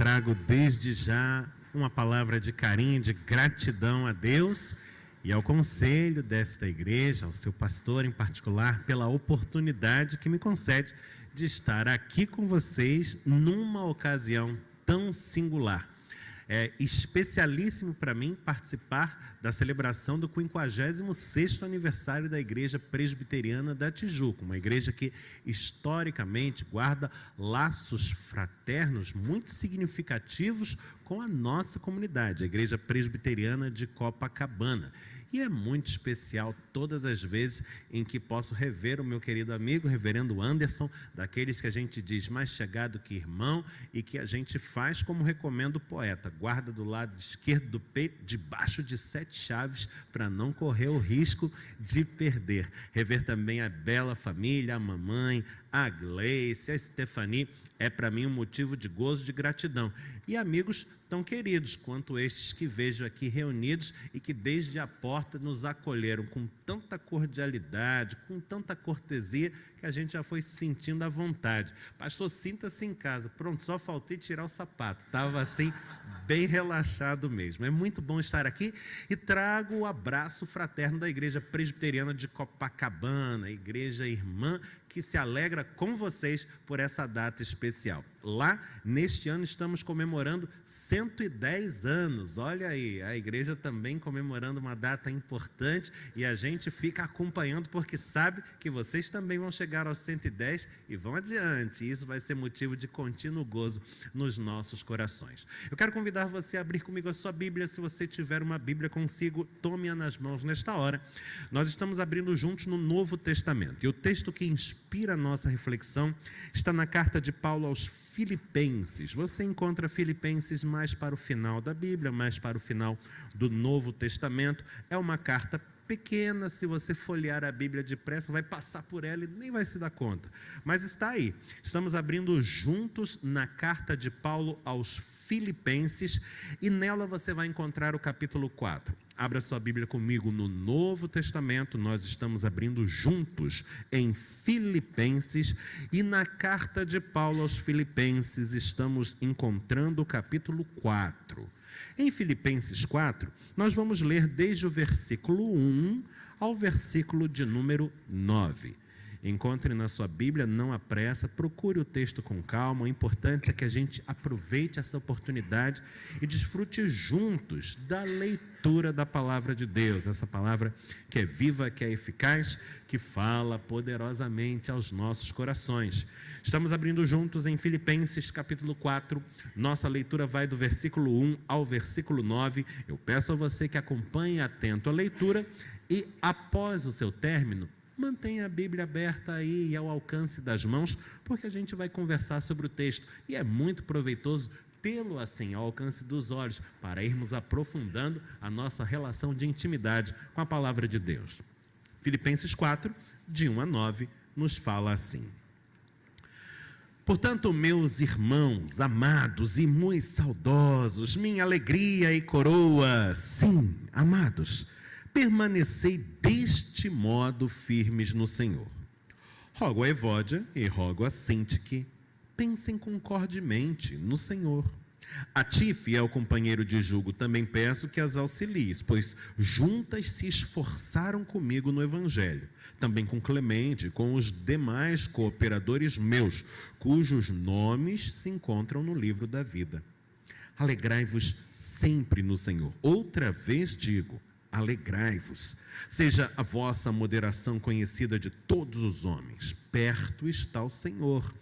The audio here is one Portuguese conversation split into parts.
trago desde já uma palavra de carinho, de gratidão a Deus e ao conselho desta igreja, ao seu pastor em particular, pela oportunidade que me concede de estar aqui com vocês numa ocasião tão singular. É especialíssimo para mim participar da celebração do 56º aniversário da Igreja Presbiteriana da Tijuca, uma igreja que historicamente guarda laços fraternos muito significativos com a nossa comunidade, a Igreja Presbiteriana de Copacabana. E é muito especial todas as vezes em que posso rever o meu querido amigo, reverendo Anderson, daqueles que a gente diz mais chegado que irmão e que a gente faz como recomenda o poeta, guarda do lado esquerdo do peito, debaixo de 7 chaves, para não correr o risco de perder. Rever também a bela família, a mamãe, a Gleice, a Stephanie, é para mim um motivo de gozo, de gratidão. E amigos tão queridos quanto estes que vejo aqui reunidos e que desde a porta nos acolheram com tanta cordialidade, com tanta cortesia, que a gente já foi se sentindo à vontade. Pastor, sinta-se em casa. Pronto, só faltei tirar o sapato. Estava assim, bem relaxado mesmo. É muito bom estar aqui e trago o abraço fraterno da Igreja Presbiteriana de Copacabana, igreja irmã que se alegra com vocês por essa data especial. Lá, neste ano, estamos comemorando 110 anos. Olha aí, a igreja também comemorando uma data importante e a gente fica acompanhando porque sabe que vocês também vão chegar aos 110 e vão adiante. Isso vai ser motivo de contínuo gozo nos nossos corações. Eu quero convidar você a abrir comigo a sua Bíblia. Se você tiver uma Bíblia consigo, tome-a nas mãos nesta hora. Nós estamos abrindo juntos no Novo Testamento. E o texto que inspira a nossa reflexão está na carta de Paulo aos Filipenses. Você encontra Filipenses mais para o final da Bíblia, mais para o final do Novo Testamento. É uma carta pequena, se você folhear a Bíblia depressa, vai passar por ela e nem vai se dar conta. Mas está aí. Estamos abrindo juntos na carta de Paulo aos Filipenses e nela você vai encontrar o capítulo 4. Abra sua Bíblia comigo no Novo Testamento, nós estamos abrindo juntos em Filipenses e na carta de Paulo aos Filipenses estamos encontrando o capítulo 4. Em Filipenses 4, nós vamos ler desde o versículo 1 ao versículo de número 9. Encontre na sua Bíblia, não há pressa, procure o texto com calma. O importante é que a gente aproveite essa oportunidade e desfrute juntos da leitura da palavra de Deus. Essa palavra que é viva, que é eficaz, que fala poderosamente aos nossos corações. Estamos abrindo juntos em Filipenses capítulo 4. Nossa leitura vai do versículo 1 ao versículo 9. Eu peço a você que acompanhe atento a leitura e após o seu término, mantenha a Bíblia aberta aí e ao alcance das mãos, porque a gente vai conversar sobre o texto. E é muito proveitoso tê-lo assim, ao alcance dos olhos, para irmos aprofundando a nossa relação de intimidade com a palavra de Deus. Filipenses 4, de 1 a 9, nos fala assim. Portanto, meus irmãos, amados e muito saudosos, minha alegria e coroa, sim, amados, permanecei deste modo firmes no Senhor. Rogo a Evódia e rogo a Sintique, pensem concordemente no Senhor. A ti, fiel companheiro de jugo, também peço que as auxilies, pois juntas se esforçaram comigo no Evangelho, também com Clemente e com os demais cooperadores meus, cujos nomes se encontram no livro da vida. Alegrai-vos sempre no Senhor. Outra vez digo, alegrai-vos. Seja a vossa moderação conhecida de todos os homens. Perto está o Senhor.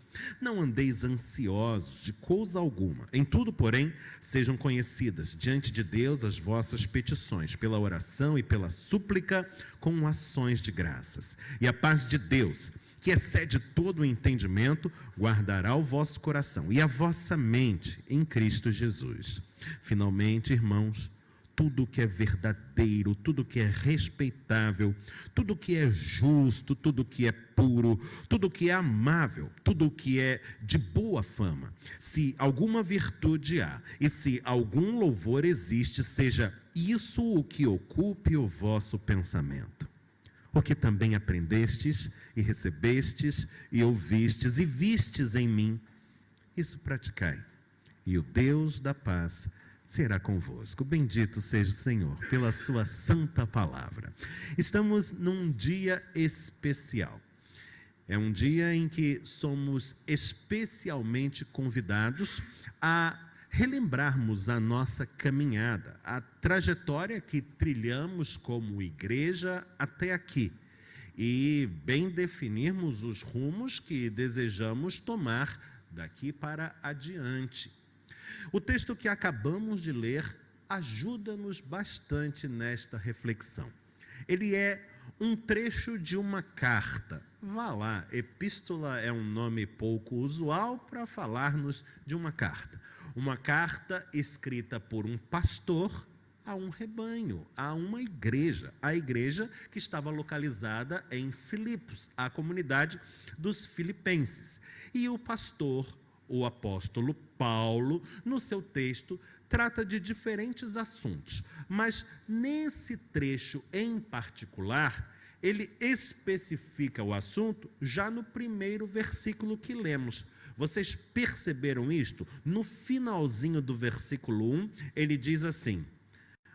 Não andeis ansiosos de coisa alguma. Em tudo, porém, sejam conhecidas diante de Deus as vossas petições, pela oração e pela súplica, com ações de graças. E a paz de Deus, que excede todo o entendimento, guardará o vosso coração e a vossa mente em Cristo Jesus. Finalmente, irmãos, tudo que é verdadeiro, tudo que é respeitável, tudo que é justo, tudo que é puro, tudo que é amável, tudo que é de boa fama, se alguma virtude há e se algum louvor existe, seja isso o que ocupe o vosso pensamento. O que também aprendestes e recebestes e ouvistes e vistes em mim, isso praticai, e o Deus da paz será convosco. Bendito seja o Senhor pela sua santa palavra. Estamos num dia especial. É um dia em que somos especialmente convidados a relembrarmos a nossa caminhada, a trajetória que trilhamos como igreja até aqui e bem definirmos os rumos que desejamos tomar daqui para adiante. O texto que acabamos de ler ajuda-nos bastante nesta reflexão. Ele é um trecho de uma carta. Vá lá, epístola é um nome pouco usual para falar-nos de uma carta. Uma carta escrita por um pastor a um rebanho, a uma igreja. A igreja que estava localizada em Filipos, a comunidade dos filipenses. E o pastor, o apóstolo Paulo, no seu texto, trata de diferentes assuntos. Mas nesse trecho em particular, ele especifica o assunto já no primeiro versículo que lemos. Vocês perceberam isto? No finalzinho do versículo 1, ele diz assim: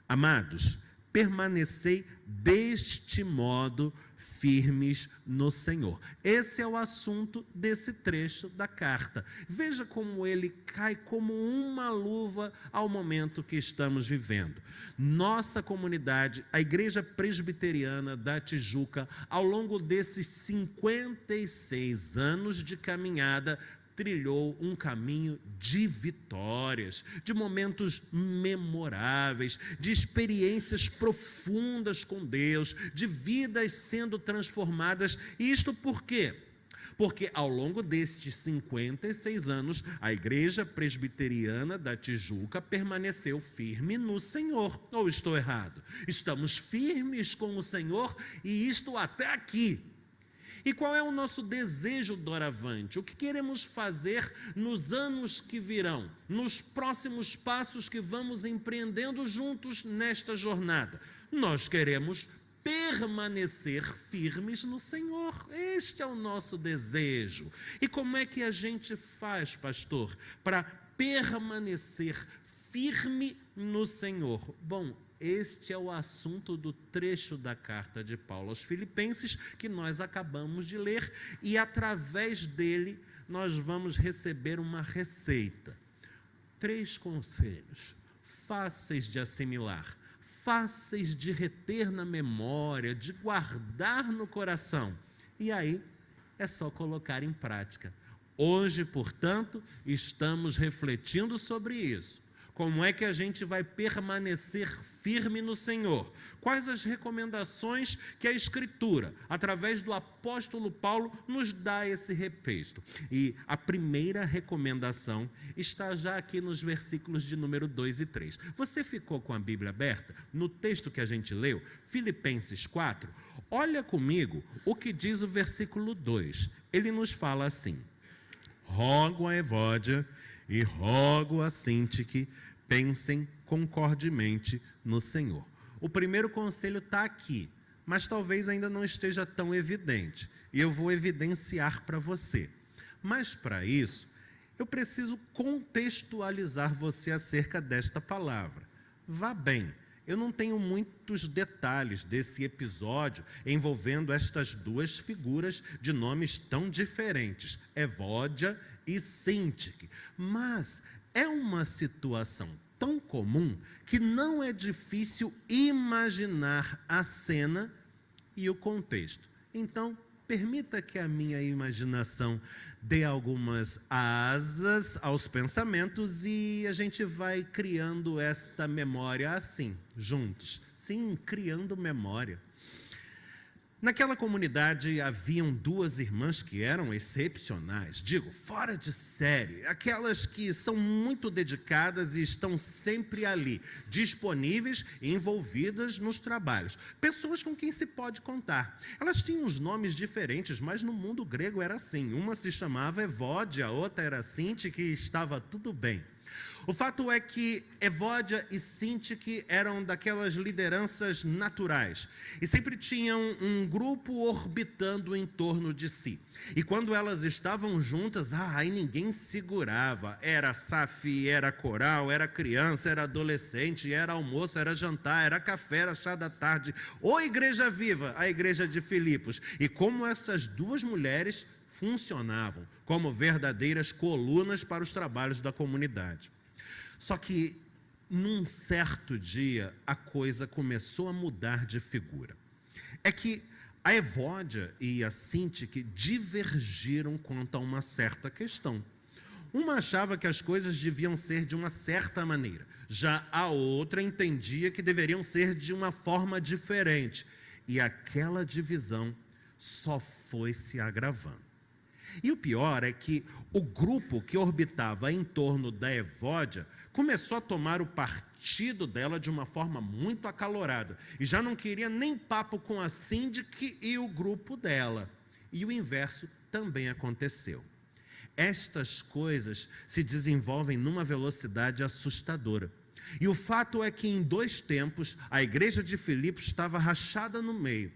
amados, permanecei deste modo firmes no Senhor. Esse é o assunto desse trecho da carta. Veja como ele cai como uma luva ao momento que estamos vivendo. Nossa comunidade, a Igreja Presbiteriana da Tijuca, ao longo desses 56 anos de caminhada, trilhou um caminho de vitórias, de momentos memoráveis, de experiências profundas com Deus, de vidas sendo transformadas. E isto por quê? Porque ao longo destes 56 anos, a Igreja Presbiteriana da Tijuca permaneceu firme no Senhor. Ou estou errado? Estamos firmes com o Senhor e isto até aqui. E qual é o nosso desejo doravante? O que queremos fazer nos anos que virão, nos próximos passos que vamos empreendendo juntos nesta jornada? Nós queremos permanecer firmes no Senhor. Este é o nosso desejo. E como é que a gente faz, pastor, para permanecer firme no Senhor? Bom, este é o assunto do trecho da carta de Paulo aos Filipenses que nós acabamos de ler, e através dele nós vamos receber uma receita. 3 conselhos fáceis de assimilar, fáceis de reter na memória, de guardar no coração. E aí é só colocar em prática. Hoje, portanto, estamos refletindo sobre isso. Como é que a gente vai permanecer firme no Senhor? Quais as recomendações que a Escritura, através do apóstolo Paulo, nos dá esse repesto? E a primeira recomendação está já aqui nos versículos de número 2 e 3. Você ficou com a Bíblia aberta? No texto que a gente leu, Filipenses 4, olha comigo o que diz o versículo 2. Ele nos fala assim: rogo a Evódia e rogo a Sintique, pensem concordemente no Senhor. O primeiro conselho está aqui, mas talvez ainda não esteja tão evidente, e eu vou evidenciar para você. Mas para isso, eu preciso contextualizar você acerca desta palavra. Vá bem, eu não tenho muitos detalhes desse episódio envolvendo estas duas figuras de nomes tão diferentes, Evódia e Sintique, mas é uma situação tão comum que não é difícil imaginar a cena e o contexto. Então, permita que a minha imaginação dê algumas asas aos pensamentos e a gente vai criando esta memória assim, juntos. Sim, criando memória. Naquela comunidade haviam 2 irmãs que eram excepcionais, digo, fora de série, aquelas que são muito dedicadas e estão sempre ali, disponíveis e envolvidas nos trabalhos. Pessoas com quem se pode contar. Elas tinham uns nomes diferentes, mas no mundo grego era assim. Uma se chamava Evódia, a outra era Sintique, que estava tudo bem. O fato é que Evódia e Sintique eram daquelas lideranças naturais e sempre tinham um grupo orbitando em torno de si. E quando elas estavam juntas, aí ninguém segurava. Era safi, era coral, era criança, era adolescente, era almoço, era jantar, era café, era chá da tarde. Ou igreja viva, a igreja de Filipos. E como essas duas mulheres funcionavam como verdadeiras colunas para os trabalhos da comunidade. Só que, num certo dia, a coisa começou a mudar de figura. É que a Evódia e a Sintique divergiram quanto a uma certa questão. Uma achava que as coisas deviam ser de uma certa maneira, já a outra entendia que deveriam ser de uma forma diferente. E aquela divisão só foi se agravando. E o pior é que o grupo que orbitava em torno da Evódia começou a tomar o partido dela de uma forma muito acalorada. E já não queria nem papo com a Sintique e o grupo dela. E o inverso também aconteceu. Estas coisas se desenvolvem numa velocidade assustadora. E o fato é que em 2 tempos a igreja de Filipos estava rachada no meio.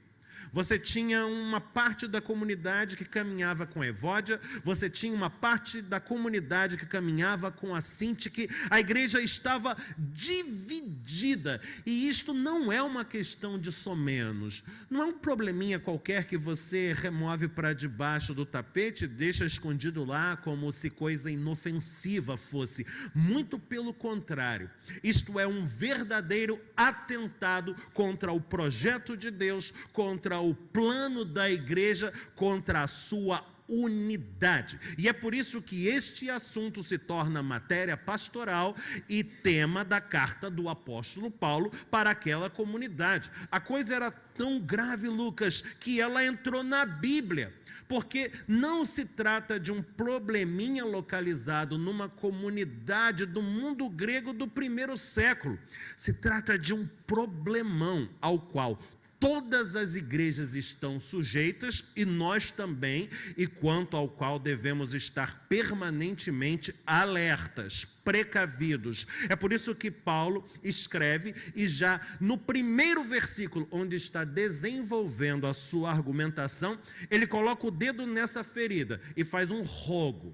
Você tinha uma parte da comunidade que caminhava com Evódia, você tinha uma parte da comunidade que caminhava com a Sintique, a igreja estava dividida, e isto não é uma questão de somenos, não é um probleminha qualquer que você remove para debaixo do tapete e deixa escondido lá como se coisa inofensiva fosse, muito pelo contrário, isto é um verdadeiro atentado contra o projeto de Deus, contra o plano da igreja, contra a sua unidade. E é por isso que este assunto se torna matéria pastoral e tema da carta do apóstolo Paulo para aquela comunidade. A coisa era tão grave, Lucas, que ela entrou na Bíblia. Porque não se trata de um probleminha localizado numa comunidade do mundo grego do 1º século. Se trata de um problemão ao qual todas as igrejas estão sujeitas e nós também, e quanto ao qual devemos estar permanentemente alertas, precavidos. É por isso que Paulo escreve e já no 1º versículo, onde está desenvolvendo a sua argumentação, ele coloca o dedo nessa ferida e faz um rogo,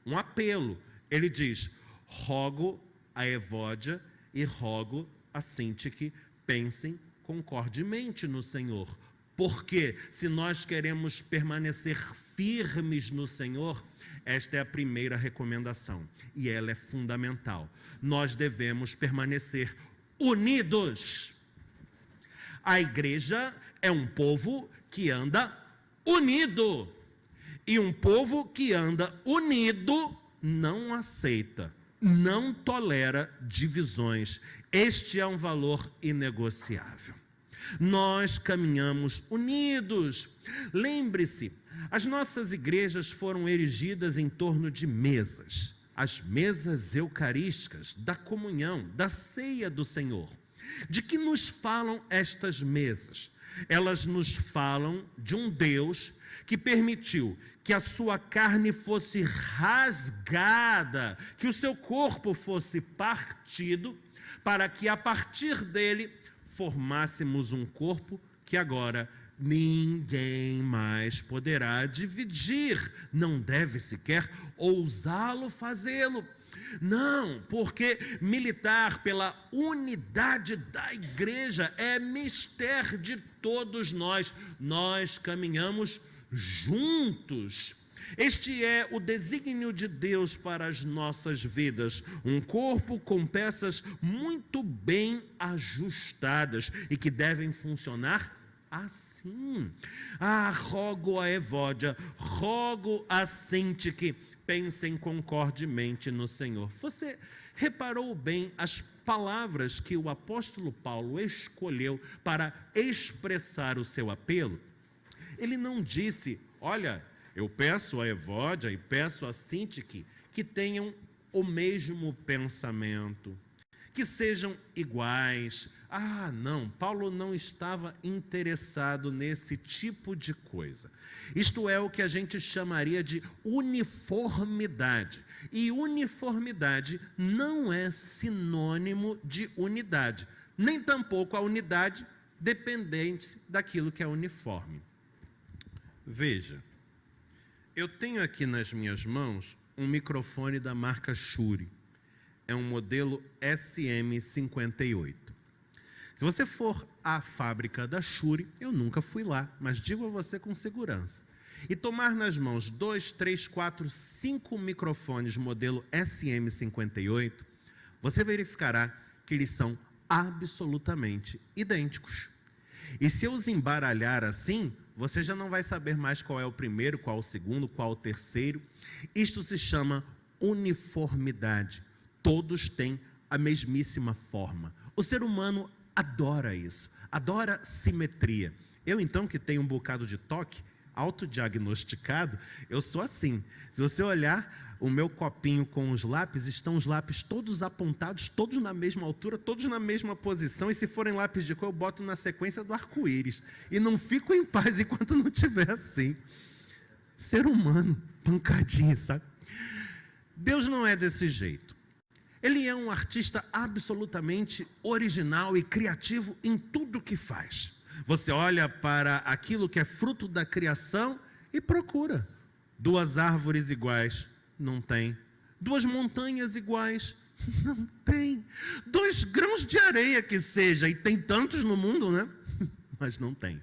um apelo. Ele diz: rogo a Evódia e rogo a Sintique, pensem concordemente no Senhor, porque se nós queremos permanecer firmes no Senhor, esta é a primeira recomendação, e ela é fundamental. Nós devemos permanecer unidos. A igreja é um povo que anda unido, e um povo que anda unido não aceita, não tolera divisões. Este é um valor inegociável. Nós caminhamos unidos. Lembre-se, as nossas igrejas foram erigidas em torno de mesas. As mesas eucarísticas da comunhão, da ceia do Senhor. De que nos falam estas mesas? Elas nos falam de um Deus que permitiu que a sua carne fosse rasgada, que o seu corpo fosse partido, para que a partir dele formássemos um corpo que agora ninguém mais poderá dividir, não deve sequer ousá-lo fazê-lo. Não, porque militar pela unidade da igreja é mister de todos nós. Nós caminhamos juntos. Este é o desígnio de Deus para as nossas vidas, um corpo com peças muito bem ajustadas e que devem funcionar assim. Rogo a Evódia, rogo a Sintique, pensem concordemente no Senhor. Você reparou bem as palavras que o apóstolo Paulo escolheu para expressar o seu apelo? Ele não disse: olha, eu peço a Evódia e peço a Sintique que tenham o mesmo pensamento, que sejam iguais. Ah, não, Paulo não estava interessado nesse tipo de coisa. Isto é o que a gente chamaria de uniformidade. E uniformidade não é sinônimo de unidade, nem tampouco a unidade dependente daquilo que é uniforme. Veja, eu tenho aqui nas minhas mãos um microfone da marca Shure. É um modelo SM58. Se você for à fábrica da Shure, eu nunca fui lá, mas digo a você com segurança, e tomar nas mãos 2, 3, 4, 5 microfones modelo SM58, você verificará que eles são absolutamente idênticos. E se eu os embaralhar assim, você já não vai saber mais qual é o primeiro, qual é o segundo, qual é o terceiro. Isto se chama uniformidade. Todos têm a mesmíssima forma. O ser humano adora isso, adora simetria. Eu, então, que tenho um bocado de toque, autodiagnosticado, eu sou assim. Se você olhar o meu copinho com os lápis, estão os lápis todos apontados, todos na mesma altura, todos na mesma posição, e se forem lápis de cor, eu boto na sequência do arco-íris. E não fico em paz enquanto não tiver assim. Ser humano, pancadinha, sabe? Deus não é desse jeito. Ele é um artista absolutamente original e criativo em tudo que faz. Você olha para aquilo que é fruto da criação e procura. 2 árvores iguais, não tem. 2 montanhas iguais, não tem. 2 grãos de areia que seja, e tem tantos no mundo, né? Mas não tem.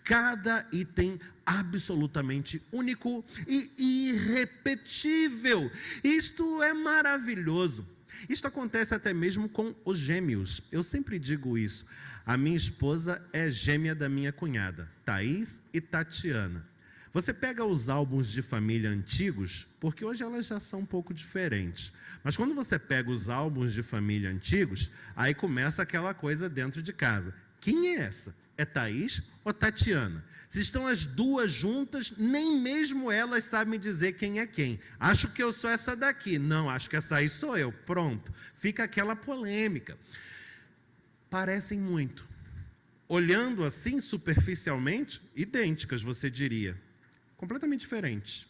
Cada item absolutamente único e irrepetível. Isto é maravilhoso. Isto acontece até mesmo com os gêmeos. Eu sempre digo isso. A minha esposa é gêmea da minha cunhada, Thaís e Tatiana. Você pega os álbuns de família antigos, porque hoje elas já são um pouco diferentes. Mas quando você pega os álbuns de família antigos, aí começa aquela coisa dentro de casa. Quem é essa? É Thaís ou Tatiana? Se estão as duas juntas, nem mesmo elas sabem dizer quem é quem. Acho que eu sou essa daqui. Não, acho que essa aí sou eu. Pronto. Fica aquela polêmica. Parecem muito. Olhando assim, superficialmente, idênticas, você diria. Completamente diferentes.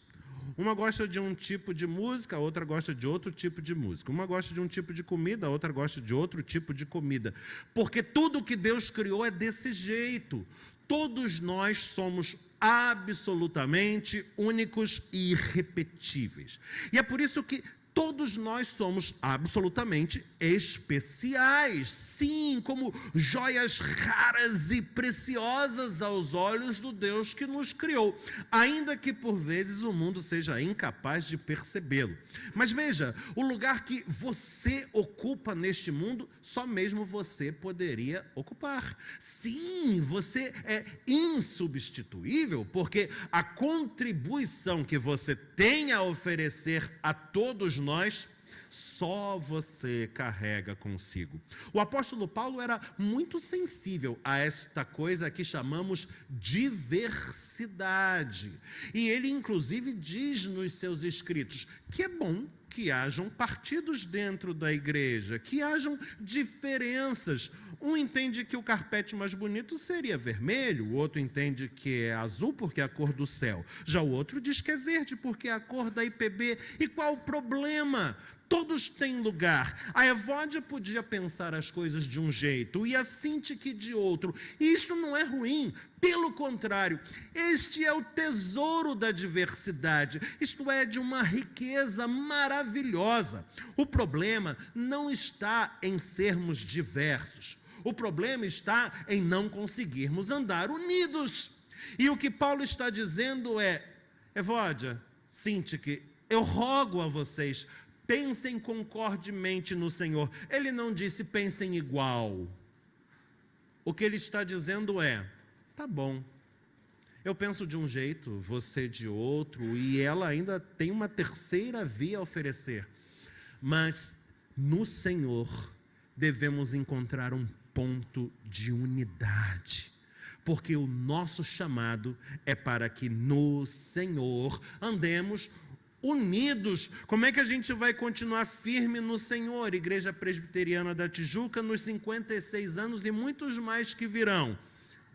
Uma gosta de um tipo de música, a outra gosta de outro tipo de música. Uma gosta de um tipo de comida, a outra gosta de outro tipo de comida. Porque tudo que Deus criou é desse jeito. Todos nós somos absolutamente únicos e irrepetíveis. E é por isso que todos nós somos absolutamente especiais. Sim, como joias raras e preciosas aos olhos do Deus que nos criou. Ainda que por vezes o mundo seja incapaz de percebê-lo. Mas veja, o lugar que você ocupa neste mundo, só mesmo você poderia ocupar. Sim, você é insubstituível, porque a contribuição que você tem a oferecer a todos nós, só você carrega consigo. O apóstolo Paulo era muito sensível a esta coisa que chamamos diversidade. E ele, inclusive, diz nos seus escritos que é bom que hajam partidos dentro da igreja, que hajam diferenças. Um entende que o carpete mais bonito seria vermelho, o outro entende que é azul porque é a cor do céu. Já o outro diz que é verde porque é a cor da IPB. E qual o problema? Todos têm lugar. A Evódia podia pensar as coisas de um jeito e a Cintique de outro. E isto não é ruim. Pelo contrário, este é o tesouro da diversidade. Isto é, de uma riqueza maravilhosa. O problema não está em sermos diversos. O problema está em não conseguirmos andar unidos. E o que Paulo está dizendo é: Evódia, Cintique, eu rogo a vocês, pensem concordemente no Senhor. Ele não disse pensem igual. O que ele está dizendo é: tá bom, eu penso de um jeito, você de outro, e ela ainda tem uma terceira via a oferecer. Mas no Senhor devemos encontrar um ponto de unidade. Porque o nosso chamado é para que no Senhor andemos unidos. Como é que a gente vai continuar firme no Senhor? Igreja Presbiteriana da Tijuca, nos 56 anos e muitos mais que virão.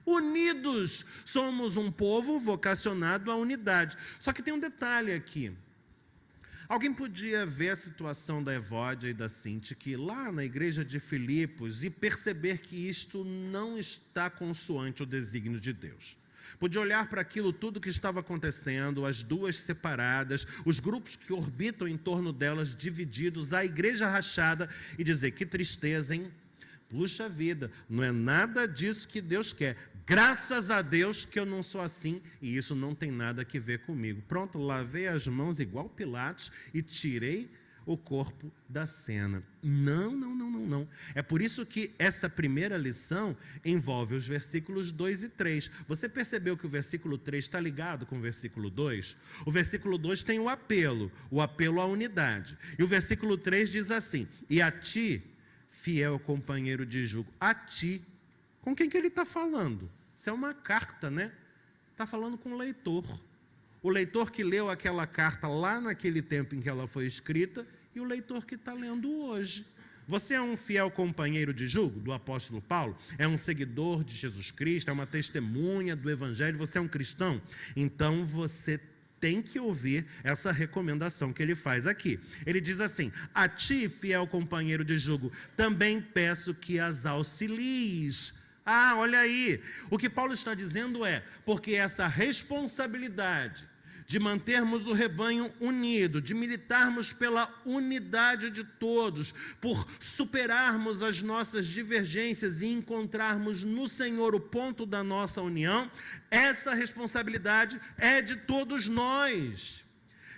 Unidos. Somos um povo vocacionado à unidade. Só que tem um detalhe aqui. Alguém podia ver a situação da Evódia e da Cinti, que lá na igreja de Filipos, e perceber que isto não está consoante o desígnio de Deus. Podia olhar para aquilo tudo que estava acontecendo, as duas separadas, os grupos que orbitam em torno delas divididos, a igreja rachada, e dizer: que tristeza, hein? Puxa vida, não é nada disso que Deus quer. Graças a Deus que eu não sou assim, e isso não tem nada a ver comigo. Pronto, lavei as mãos igual Pilatos e tirei o corpo da cena. Não. É por isso que essa primeira lição envolve os versículos 2 e 3. Você percebeu que o versículo 3 está ligado com o versículo 2? O versículo 2 tem o apelo à unidade. E o versículo 3 diz assim: e a ti, fiel companheiro de jugo, a ti. Com quem que ele está falando? Isso é uma carta, né? Está falando com o leitor. O leitor que leu aquela carta lá naquele tempo em que ela foi escrita e o leitor que está lendo hoje. Você é um fiel companheiro de jugo do apóstolo Paulo? É um seguidor de Jesus Cristo? É uma testemunha do Evangelho? Você é um cristão? Então você tem que ouvir essa recomendação que ele faz aqui. Ele diz assim: a ti, fiel companheiro de jugo, também peço que as auxilies. Ah, olha aí, o que Paulo está dizendo é, porque essa responsabilidade de mantermos o rebanho unido, de militarmos pela unidade de todos, por superarmos as nossas divergências e encontrarmos no Senhor o ponto da nossa união, essa responsabilidade é de todos nós.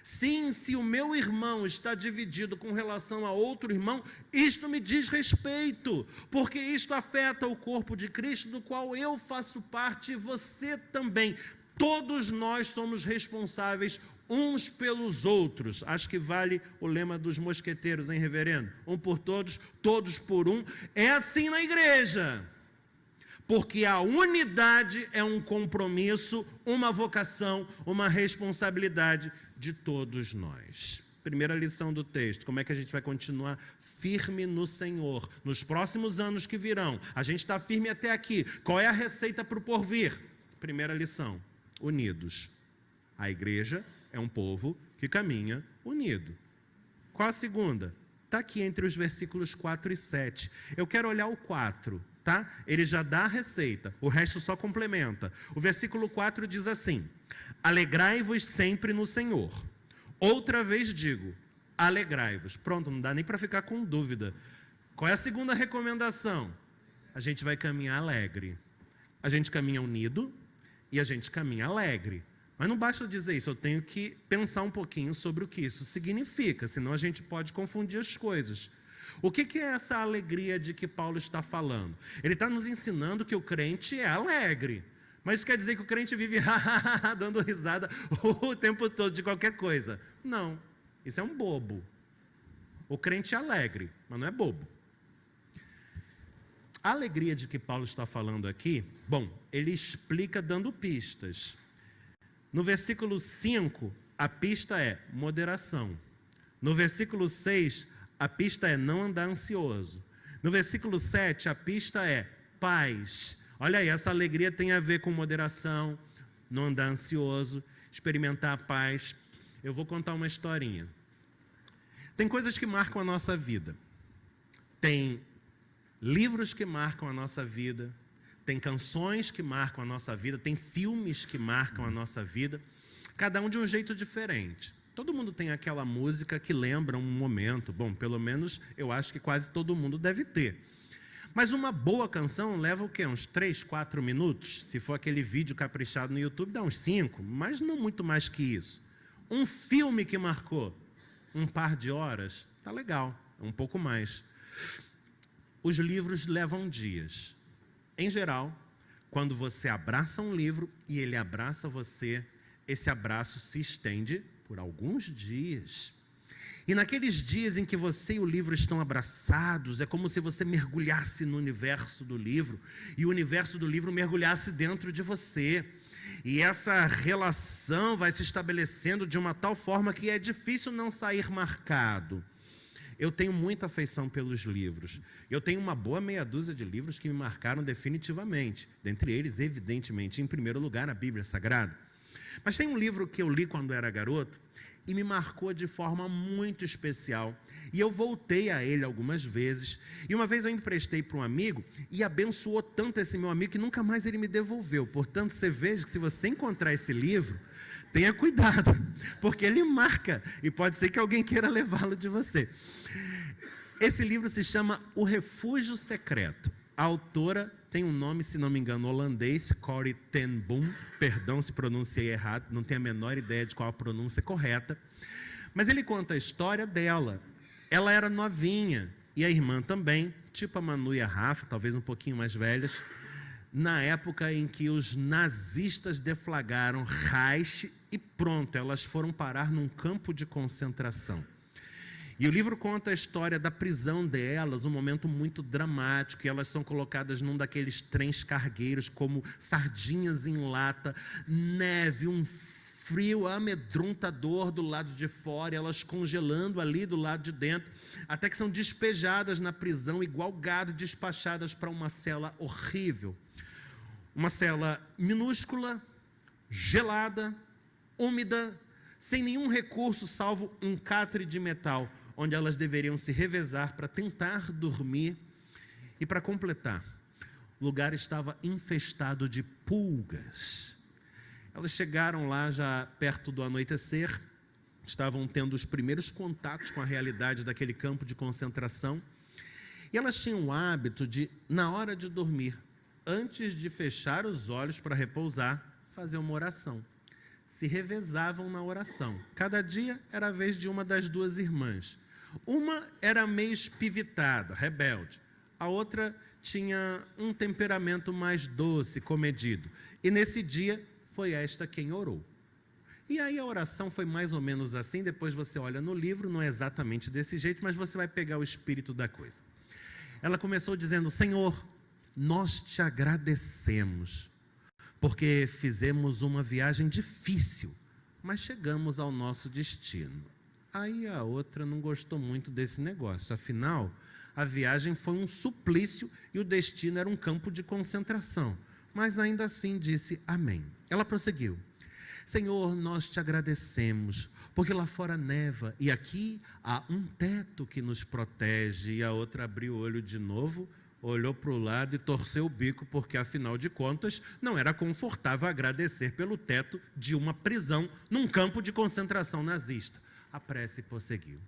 Sim, se o meu irmão está dividido com relação a outro irmão, isto me diz respeito, porque isto afeta o corpo de Cristo, do qual eu faço parte e você também. Todos nós somos responsáveis uns pelos outros. Acho que vale o lema dos mosqueteiros, hein, reverendo? Um por todos, todos por um. É assim na igreja. Porque a unidade é um compromisso, uma vocação, uma responsabilidade de todos nós. Primeira lição do texto: como é que a gente vai continuar firme no Senhor nos próximos anos que virão? A gente está firme até aqui. Qual é a receita para o porvir? Primeira lição: unidos. A igreja é um povo que caminha unido. Qual a segunda? Está aqui entre os versículos 4 e 7. Eu quero olhar o 4. Tá? Ele já dá a receita, o resto só complementa. O versículo 4 diz assim: alegrai-vos sempre no Senhor. Outra vez digo, alegrai-vos. Pronto, não dá nem para ficar com dúvida. Qual é a segunda recomendação? A gente vai caminhar alegre. A gente caminha unido e a gente caminha alegre. Mas não basta dizer isso, eu tenho que pensar um pouquinho sobre o que isso significa, senão a gente pode confundir as coisas. O que é essa alegria de que Paulo está falando? Ele está nos ensinando que o crente é alegre. Mas isso quer dizer que o crente vive dando risada o tempo todo de qualquer coisa. Não, isso é um bobo. O crente é alegre, mas não é bobo. A alegria de que Paulo está falando aqui, bom, ele explica dando pistas. No versículo 5, a pista é moderação. No versículo 6, a pista é não andar ansioso. No versículo 7, a pista é paz. Olha aí, essa alegria tem a ver com moderação, não andar ansioso, experimentar a paz. Eu vou contar uma historinha. Tem coisas que marcam a nossa vida. Tem livros que marcam a nossa vida. Tem canções que marcam a nossa vida. Tem filmes que marcam a nossa vida. Cada um de um jeito diferente. Todo mundo tem aquela música que lembra um momento. Bom, pelo menos eu acho que quase todo mundo deve ter. Mas uma boa canção leva o quê? Uns 3, 4 minutos? Se for aquele vídeo caprichado no YouTube, dá uns 5, mas não muito mais que isso. Um filme que marcou um par de horas, tá legal, um pouco mais. Os livros levam dias. Em geral, quando você abraça um livro e ele abraça você, esse abraço se estende por alguns dias. E naqueles dias em que você e o livro estão abraçados, é como se você mergulhasse no universo do livro e o universo do livro mergulhasse dentro de você. E essa relação vai se estabelecendo de uma tal forma que é difícil não sair marcado. Eu tenho muita afeição pelos livros. Eu tenho uma boa meia dúzia de livros que me marcaram definitivamente. Dentre eles, evidentemente, em primeiro lugar, a Bíblia Sagrada. Mas tem um livro que eu li quando era garoto e me marcou de forma muito especial. E eu voltei a ele algumas vezes. E uma vez eu emprestei para um amigo e abençoou tanto esse meu amigo que nunca mais ele me devolveu. Portanto, você veja que se você encontrar esse livro, tenha cuidado, porque ele marca e pode ser que alguém queira levá-lo de você. Esse livro se chama O Refúgio Secreto. A autora tem um nome, se não me engano, holandês, Corrie ten Boom. Perdão se pronunciei errado, não tenho a menor ideia de qual a pronúncia correta. Mas ele conta a história dela. Ela era novinha, e a irmã também, tipo a Manu e a Rafa, talvez um pouquinho mais velhas, na época em que os nazistas deflagraram Reich e pronto, elas foram parar num campo de concentração. E o livro conta a história da prisão delas, um momento muito dramático, e elas são colocadas num daqueles trens cargueiros como sardinhas em lata, neve, um frio amedrontador do lado de fora, e elas congelando ali do lado de dentro, até que são despejadas na prisão, igual gado, despachadas para uma cela horrível. Uma cela minúscula, gelada, úmida, sem nenhum recurso salvo um catre de metal, onde elas deveriam se revezar para tentar dormir. E para completar, o lugar estava infestado de pulgas. Elas chegaram lá já perto do anoitecer, estavam tendo os primeiros contatos com a realidade daquele campo de concentração, e elas tinham o hábito de, na hora de dormir, antes de fechar os olhos para repousar, fazer uma oração. Se revezavam na oração. Cada dia era a vez de uma das duas irmãs. Uma era meio espivitada, rebelde. A outra tinha um temperamento mais doce, comedido. E nesse dia foi esta quem orou. E aí a oração foi mais ou menos assim. Depois você olha no livro, não é exatamente desse jeito, mas você vai pegar o espírito da coisa. Ela começou dizendo: Senhor, nós te agradecemos, porque fizemos uma viagem difícil, mas chegamos ao nosso destino. Aí a outra não gostou muito desse negócio. Afinal, a viagem foi um suplício e o destino era um campo de concentração. Mas ainda assim disse amém. Ela prosseguiu: Senhor, nós te agradecemos, porque lá fora neva e aqui há um teto que nos protege. E a outra abriu o olho de novo, olhou para o lado e torceu o bico, porque afinal de contas não era confortável agradecer pelo teto de uma prisão num campo de concentração nazista. A prece prosseguiu: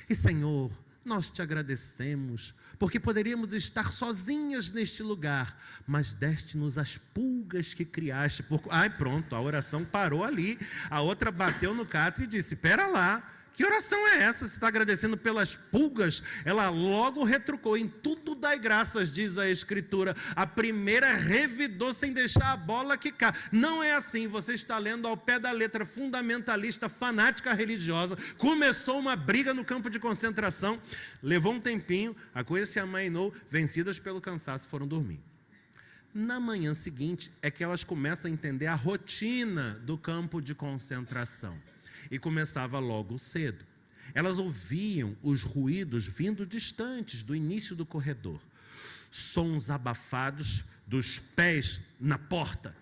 E Senhor, nós te agradecemos, porque poderíamos estar sozinhas neste lugar, mas deste-nos as pulgas que criaste. Ai, pronto, a oração parou ali. A outra bateu no catre e disse: Pera lá, que oração é essa? Você está agradecendo pelas pulgas? Ela logo retrucou: Em tudo dai graças, diz a Escritura. A primeira revidou sem deixar a bola quicar. Não é assim, você está lendo ao pé da letra, fundamentalista, fanática religiosa. Começou uma briga no campo de concentração, levou um tempinho, a coisa se amainou, vencidas pelo cansaço, foram dormir. Na manhã seguinte é que elas começam a entender a rotina do campo de concentração. E começava logo cedo. Elas ouviam os ruídos vindo distantes do início do corredor. Sons abafados dos pés na porta,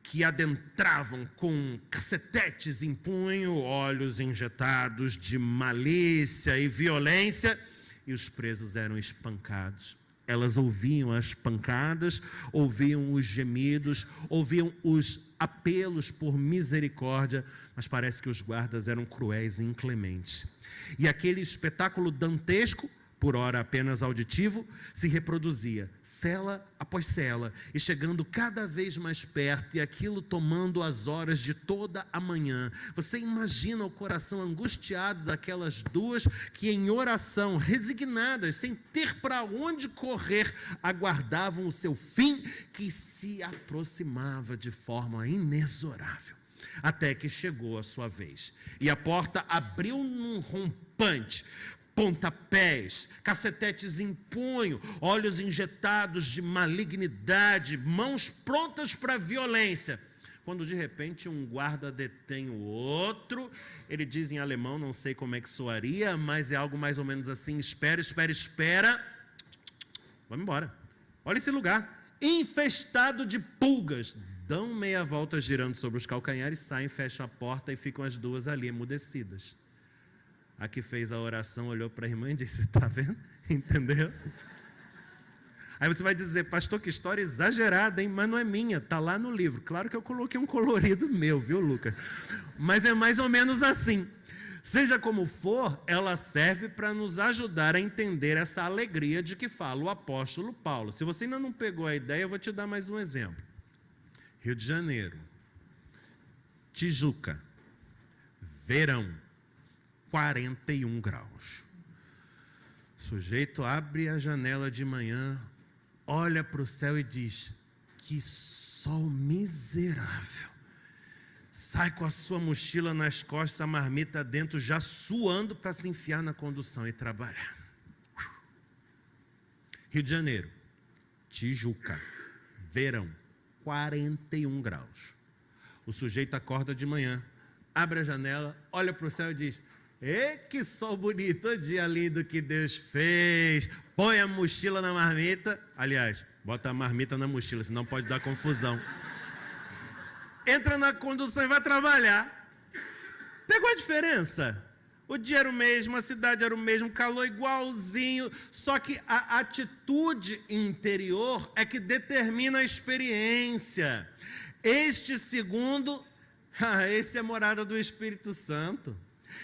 que adentravam com cacetetes em punho, olhos injetados de malícia e violência, e os presos eram espancados. Elas ouviam as pancadas, ouviam os gemidos, ouviam os apelos por misericórdia, mas parece que os guardas eram cruéis e inclementes. E aquele espetáculo dantesco, por ora apenas auditivo, se reproduzia, cela após cela, e chegando cada vez mais perto, e aquilo tomando as horas de toda a manhã. Você imagina o coração angustiado daquelas duas que em oração, resignadas, sem ter para onde correr, aguardavam o seu fim, que se aproximava de forma inexorável. Até que chegou a sua vez. E a porta abriu num rompante, pontapés, cacetetes em punho, olhos injetados de malignidade, mãos prontas para a violência. quando de repente um guarda detém o outro. Ele diz em alemão, não sei como é que soaria, mas é algo mais ou menos assim: espera, espera, espera. Vamos embora. Olha esse lugar, infestado de pulgas. Dão meia volta girando sobre os calcanhares, saem, fecham a porta e ficam as duas ali, emudecidas. A que fez a oração olhou para a irmã e disse: está vendo? Entendeu? Aí você vai dizer: pastor, que história exagerada, hein? Mas não é minha, está lá no livro. Claro que eu coloquei um colorido meu, viu, Lucas? Mas é mais ou menos assim. Seja como for, ela serve para nos ajudar a entender essa alegria de que fala o apóstolo Paulo. Se você ainda não pegou a ideia, eu vou te dar mais um exemplo. Rio de Janeiro, Tijuca, verão, 41 graus. O sujeito abre a janela de manhã, olha para o céu e diz: que sol miserável. Sai com a sua mochila nas costas, a marmita dentro, já suando para se enfiar na condução e trabalhar. Rio de Janeiro, Tijuca, verão, 41 graus. O sujeito acorda de manhã, abre a janela, olha para o céu e diz: que sol bonito, dia lindo que Deus fez. Põe a mochila na marmita. Aliás, bota a marmita na mochila, senão pode dar confusão. Entra na condução e vai trabalhar. Pegou a diferença? O dia era o mesmo, a cidade era o mesmo, calor igualzinho, só que a atitude interior é que determina a experiência. Este segundo, esse é a morada do Espírito Santo.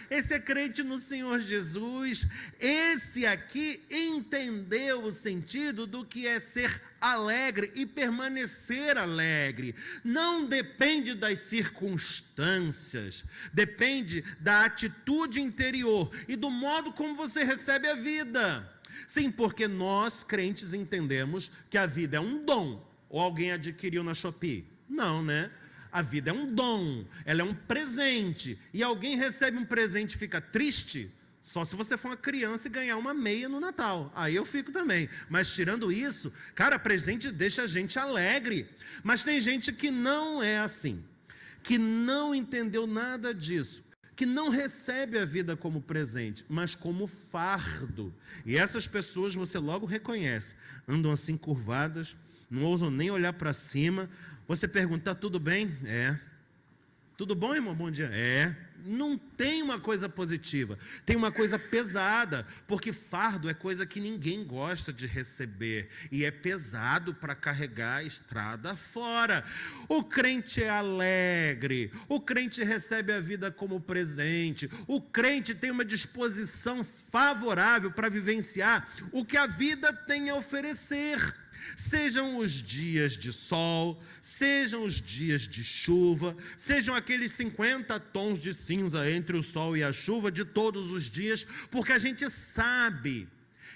Esse é crente no Senhor Jesus. Esse aqui entendeu o sentido do que é ser alegre e permanecer alegre. Não depende das circunstâncias, depende da atitude interior e do modo como você recebe a vida. Sim, porque nós, crentes, entendemos que a vida é um dom. Ou alguém adquiriu na Shopee? Não, né? A vida é um dom, ela é um presente. E alguém recebe um presente e fica triste? Só se você for uma criança e ganhar uma meia no Natal. Aí eu fico também. Mas tirando isso, cara, presente deixa a gente alegre. Mas tem gente que não é assim, que não entendeu nada disso, que não recebe a vida como presente, mas como fardo. E essas pessoas você logo reconhece. Andam assim curvadas, não ousam nem olhar para cima. Você pergunta: tudo bem? É. Tudo bom, irmão? Bom dia. É. Não tem uma coisa positiva, tem uma coisa pesada, porque fardo é coisa que ninguém gosta de receber, e é pesado para carregar a estrada fora. O crente é alegre, o crente recebe a vida como presente, o crente tem uma disposição favorável para vivenciar o que a vida tem a oferecer. Sejam os dias de sol, sejam os dias de chuva, sejam aqueles 50 tons de cinza entre o sol e a chuva de todos os dias, porque a gente sabe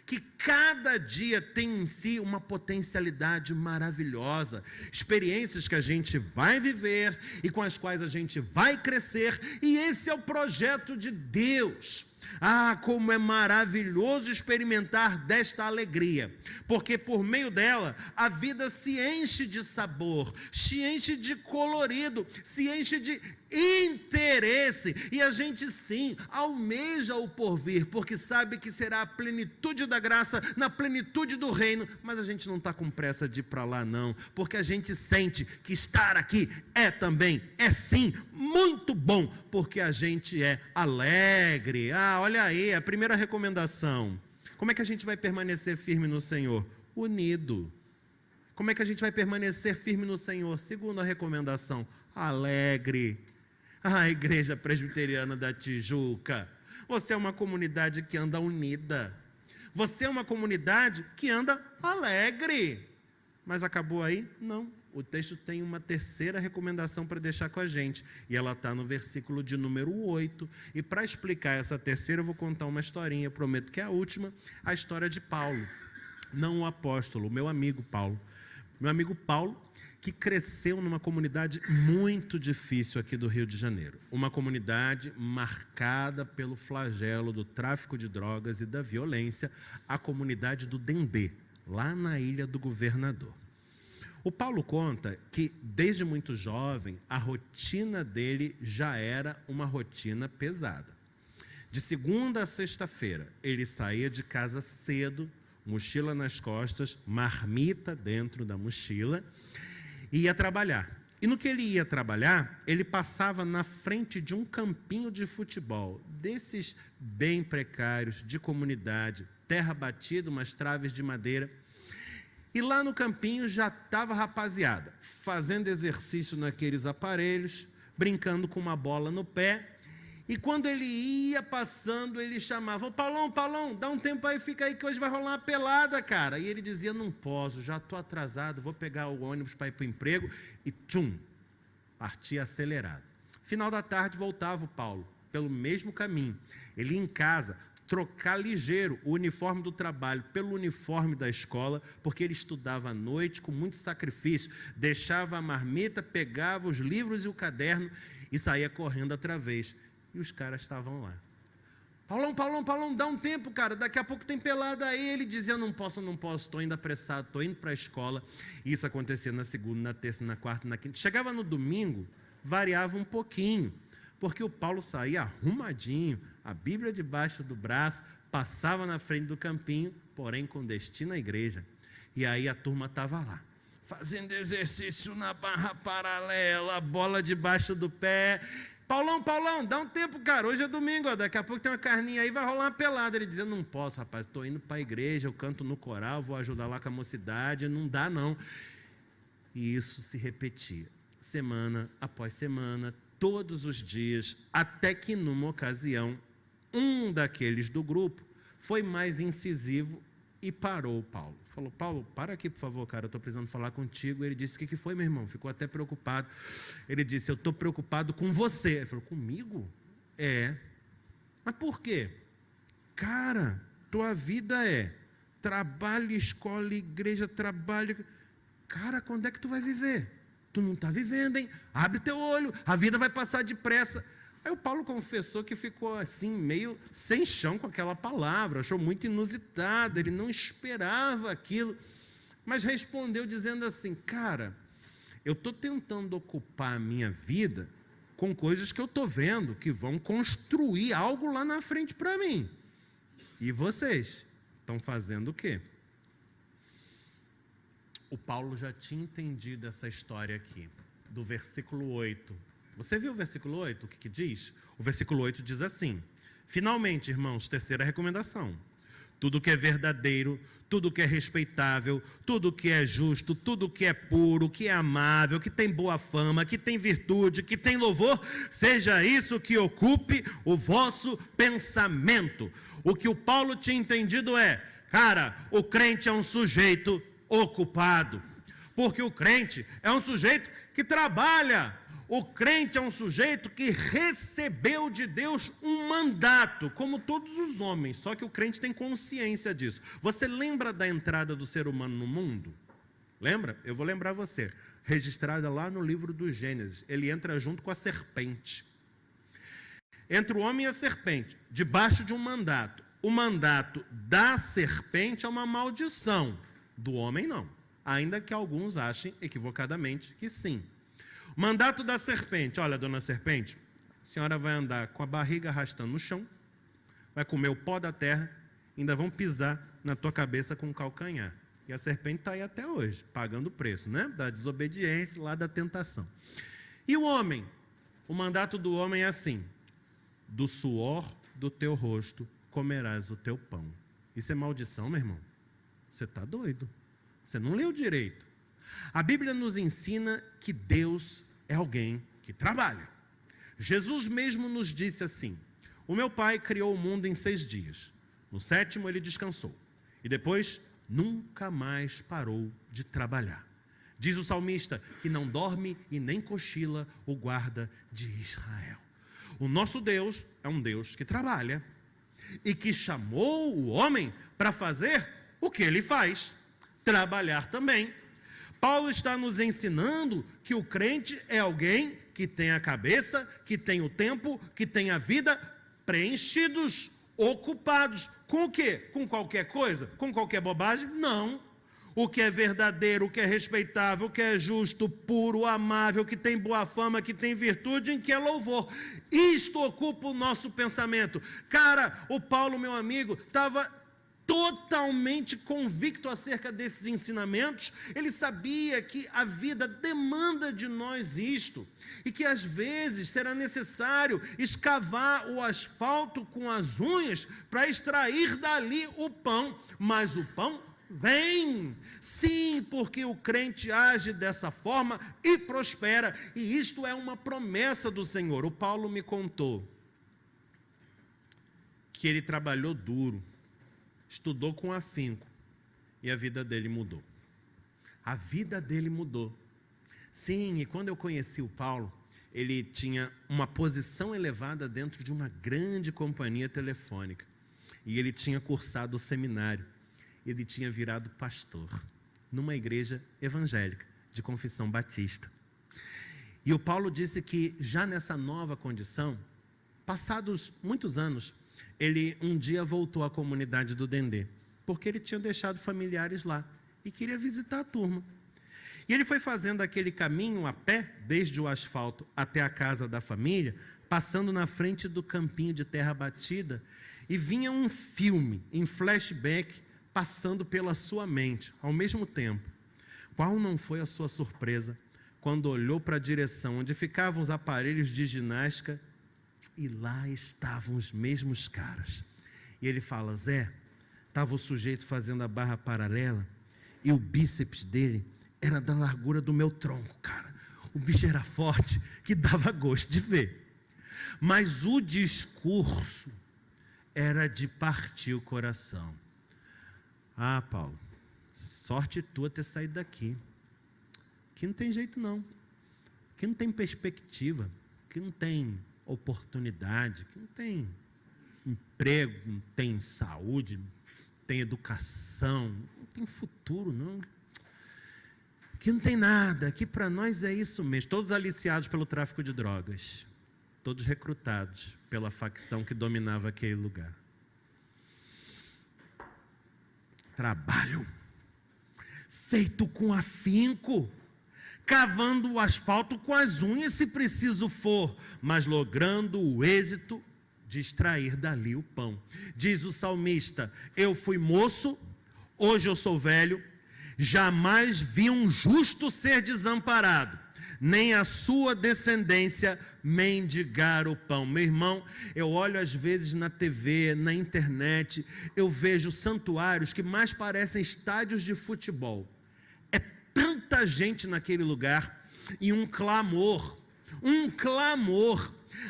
que cada dia tem em si uma potencialidade maravilhosa, experiências que a gente vai viver e com as quais a gente vai crescer, e esse é o projeto de Deus. Ah, como é maravilhoso experimentar desta alegria, porque por meio dela a vida se enche de sabor, se enche de colorido, se enche de interesse, e a gente sim almeja o porvir, porque sabe que será a plenitude da graça, na plenitude do reino, mas a gente não está com pressa de ir para lá não, porque a gente sente que estar aqui é também, é sim, muito bom, porque a gente é alegre. Olha aí, a primeira recomendação. Como é que a gente vai permanecer firme no Senhor? Unido. Como é que a gente vai permanecer firme no Senhor? Segunda recomendação, alegre. Igreja Presbiteriana da Tijuca, você é uma comunidade que anda unida. Você é uma comunidade que anda alegre. Mas acabou aí? Não. O texto tem uma terceira recomendação para deixar com a gente, e ela está no versículo de número 8, e para explicar essa terceira eu vou contar uma historinha, prometo que é a última, a história de Paulo, não o apóstolo, o meu amigo Paulo, que cresceu numa comunidade muito difícil aqui do Rio de Janeiro, uma comunidade marcada pelo flagelo do tráfico de drogas e da violência, a comunidade do Dendê, lá na Ilha do Governador. O Paulo conta que, desde muito jovem, a rotina dele já era uma rotina pesada. De segunda a sexta-feira, ele saía de casa cedo, mochila nas costas, marmita dentro da mochila, e ia trabalhar. E no que ele ia trabalhar, ele passava na frente de um campinho de futebol, desses bem precários, de comunidade, terra batida, umas traves de madeira. E lá no campinho já estava a rapaziada, fazendo exercício naqueles aparelhos, brincando com uma bola no pé. E quando ele ia passando, ele chamava: Paulão, dá um tempo aí, fica aí que hoje vai rolar uma pelada, cara. E ele dizia: não posso, já estou atrasado, vou pegar o ônibus para ir para o emprego. E tchum, partia acelerado. Final da tarde voltava o Paulo, pelo mesmo caminho. Ele ia em casa trocar ligeiro o uniforme do trabalho pelo uniforme da escola, porque ele estudava à noite com muito sacrifício, deixava a marmita, pegava os livros e o caderno e saía correndo outra vez. E os caras estavam lá. Paulão, dá um tempo, cara, daqui a pouco tem pelada aí. Ele dizia: não posso, estou indo apressado, estou indo para a escola. E isso acontecia na segunda, na terça, na quarta, na quinta. Chegava no domingo, variava um pouquinho, porque o Paulo saía arrumadinho, a Bíblia debaixo do braço, passava na frente do campinho, porém com destino à igreja. E aí a turma estava lá, fazendo exercício na barra paralela, bola debaixo do pé. Paulão, dá um tempo, cara, hoje é domingo, ó, daqui a pouco tem uma carninha aí, vai rolar uma pelada. Ele dizia: não posso, rapaz, estou indo para a igreja, eu canto no coral, vou ajudar lá com a mocidade, não dá não. E isso se repetia, semana após semana, todos os dias, até que numa ocasião, um daqueles do grupo foi mais incisivo e parou o Paulo. Falou: Paulo, para aqui, por favor, cara, eu estou precisando falar contigo. Ele disse: o que foi, meu irmão? Ficou até preocupado. Ele disse: eu estou preocupado com você. Ele falou: comigo? É. Mas por quê? Cara, tua vida é trabalho, escola, igreja, trabalho. Cara, quando é que tu vai viver? Tu não está vivendo, hein? Abre teu olho, a vida vai passar depressa. Aí o Paulo confessou que ficou assim, meio sem chão com aquela palavra, achou muito inusitado, ele não esperava aquilo, mas respondeu dizendo assim: cara, eu estou tentando ocupar a minha vida com coisas que eu estou vendo que vão construir algo lá na frente para mim. E vocês estão fazendo o quê? O Paulo já tinha entendido essa história aqui, do versículo 8. Você viu o versículo 8, o que diz? O versículo 8 diz assim: finalmente, irmãos, terceira recomendação: tudo que é verdadeiro, tudo que é respeitável, tudo que é justo, tudo que é puro, que é amável, que tem boa fama, que tem virtude, que tem louvor, seja isso que ocupe o vosso pensamento. O que o Paulo tinha entendido é: cara, o crente é um sujeito ocupado, porque o crente é um sujeito que trabalha. O crente é um sujeito que recebeu de Deus um mandato, como todos os homens, só que o crente tem consciência disso. Você lembra da entrada do ser humano no mundo? Lembra? Eu vou lembrar você. Registrada lá no livro do Gênesis. Ele entra junto com a serpente. Entre o homem e a serpente, debaixo de um mandato. O mandato da serpente é uma maldição, do homem não. Ainda que alguns achem equivocadamente que sim. Mandato da serpente: olha, dona serpente, a senhora vai andar com a barriga arrastando no chão, vai comer o pó da terra, ainda vão pisar na tua cabeça com o calcanhar. E a serpente está aí até hoje, pagando o preço, né? Da desobediência, lá da tentação. E o homem? O mandato do homem é assim: do suor do teu rosto comerás o teu pão. Isso é maldição, meu irmão? Você está doido. Você não leu direito. A Bíblia nos ensina que Deus é alguém que trabalha. Jesus mesmo nos disse assim: o meu Pai criou o mundo em 6 dias. No 7º ele descansou. E depois nunca mais parou de trabalhar. Diz o salmista que não dorme e nem cochila o guarda de Israel. O nosso Deus é um Deus que trabalha e que chamou o homem para fazer o que ele faz: trabalhar também. Paulo está nos ensinando que o crente é alguém que tem a cabeça, que tem o tempo, que tem a vida preenchidos, ocupados. Com o quê? Com qualquer coisa? Com qualquer bobagem? Não. o que é verdadeiro, o que é respeitável, o que é justo, puro, amável, que tem boa fama, que tem virtude, em que é louvor. Isto ocupa o nosso pensamento. Cara, o Paulo, meu amigo, estava totalmente convicto acerca desses ensinamentos. Ele sabia que a vida demanda de nós isto, e que às vezes será necessário escavar o asfalto com as unhas para extrair dali o pão, mas o pão vem, sim, porque o crente age dessa forma e prospera, e isto é uma promessa do Senhor. O Paulo me contou que ele trabalhou duro, estudou com afinco, e a vida dele mudou. A vida dele mudou. Sim, e quando eu conheci o Paulo, ele tinha uma posição elevada dentro de uma grande companhia telefônica, e ele tinha cursado o seminário. Ele tinha virado pastor numa igreja evangélica de confissão batista. E o Paulo disse que já nessa nova condição, passados muitos anos, ele um dia voltou à comunidade do Dendê, porque ele tinha deixado familiares lá e queria visitar a turma. E ele foi fazendo aquele caminho a pé, desde o asfalto até a casa da família, passando na frente do campinho de terra batida, e vinha um filme em flashback passando pela sua mente, ao mesmo tempo. Qual não foi a sua surpresa quando olhou para a direção onde ficavam os aparelhos de ginástica e lá estavam os mesmos caras. E ele fala: Zé, estava o sujeito fazendo a barra paralela e o bíceps dele era da largura do meu tronco, cara. O bicho era forte, que dava gosto de ver. Mas o discurso era de partir o coração. Ah, Paulo, sorte tua ter saído daqui. Aqui não tem jeito não. Aqui não tem perspectiva. Aqui não tem oportunidade. Aqui não tem emprego, não tem saúde, não tem educação, não tem futuro não. Aqui não tem nada. Aqui para nós é isso mesmo. Todos aliciados pelo tráfico de drogas. Todos recrutados pela facção que dominava aquele lugar. Trabalho feito com afinco, cavando o asfalto com as unhas se preciso for, mas logrando o êxito de extrair dali o pão. Diz o salmista: eu fui moço, hoje eu sou velho, jamais vi um justo ser desamparado, nem a sua descendência mendigar o pão. Meu irmão, eu olho às vezes na TV, na internet, eu vejo santuários que mais parecem estádios de futebol. É tanta gente naquele lugar e um clamor.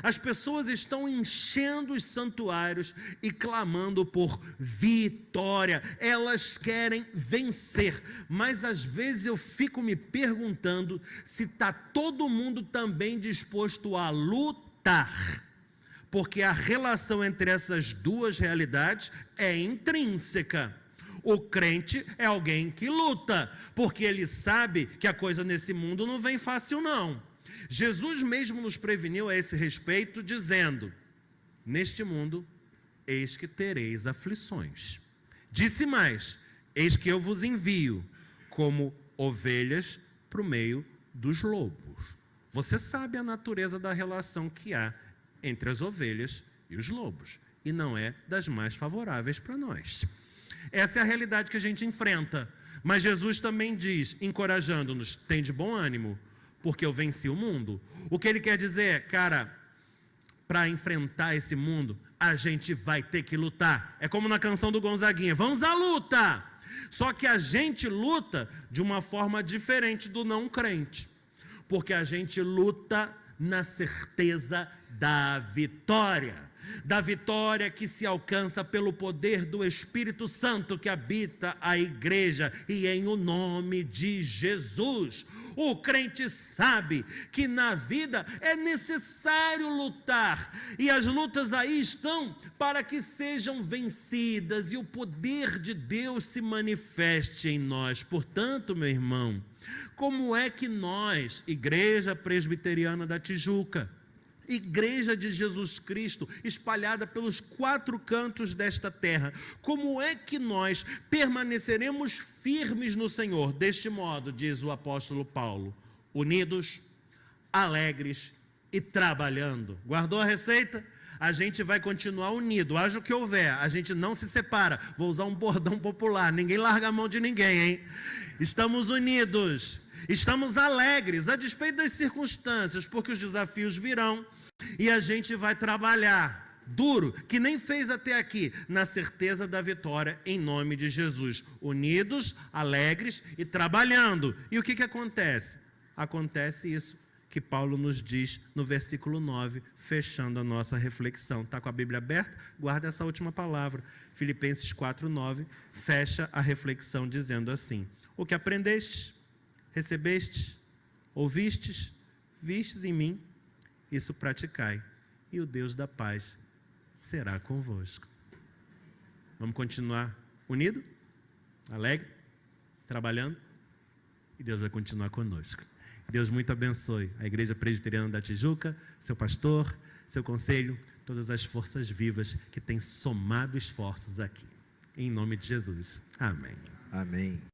As pessoas estão enchendo os santuários e clamando por vitória. Elas querem vencer. Mas às vezes eu fico me perguntando se está todo mundo também disposto a lutar. Porque a relação entre essas duas realidades é intrínseca. O crente é alguém que luta, porque ele sabe que a coisa nesse mundo não vem fácil não. Jesus mesmo nos preveniu a esse respeito, dizendo: neste mundo, eis que tereis aflições. Disse mais: eis que eu vos envio como ovelhas para o meio dos lobos. Você sabe a natureza da relação que há entre as ovelhas e os lobos, e não é das mais favoráveis para nós. Essa é a realidade que a gente enfrenta. Mas Jesus também diz, encorajando-nos: tem de bom ânimo, porque eu venci o mundo. O que ele quer dizer é, cara, para enfrentar esse mundo, a gente vai ter que lutar. É como na canção do Gonzaguinha: vamos à luta! Só que a gente luta de uma forma diferente do não crente. Porque a gente luta na certeza da vitória. Da vitória que se alcança pelo poder do Espírito Santo que habita a igreja e em o nome de Jesus. O crente sabe que na vida é necessário lutar, e as lutas aí estão para que sejam vencidas e o poder de Deus se manifeste em nós. Portanto, meu irmão, como é que nós, Igreja Presbiteriana da Tijuca, Igreja de Jesus Cristo, espalhada pelos 4 cantos desta terra, como é que nós permaneceremos firmes no Senhor, deste modo, diz o apóstolo Paulo, unidos, alegres e trabalhando. Guardou a receita? A gente vai continuar unido, haja o que houver, a gente não se separa. Vou usar um bordão popular, ninguém larga a mão de ninguém, hein? Estamos unidos, estamos alegres, a despeito das circunstâncias, porque os desafios virão e a gente vai trabalhar duro, que nem fez até aqui, na certeza da vitória em nome de Jesus. Unidos, alegres e trabalhando. E o que acontece? Acontece isso que Paulo nos diz no versículo 9, fechando a nossa reflexão. Está com a Bíblia aberta? Guarda essa última palavra. Filipenses 4:9 fecha a reflexão dizendo assim: o que aprendestes, recebestes, ouvistes, vistes em mim, isso praticai, e o Deus da paz será convosco. Vamos continuar unido, alegre, trabalhando, e Deus vai continuar conosco. Deus muito abençoe a Igreja Presbiteriana da Tijuca, seu pastor, seu conselho, todas as forças vivas que têm somado esforços aqui. Em nome de Jesus. Amém. Amém.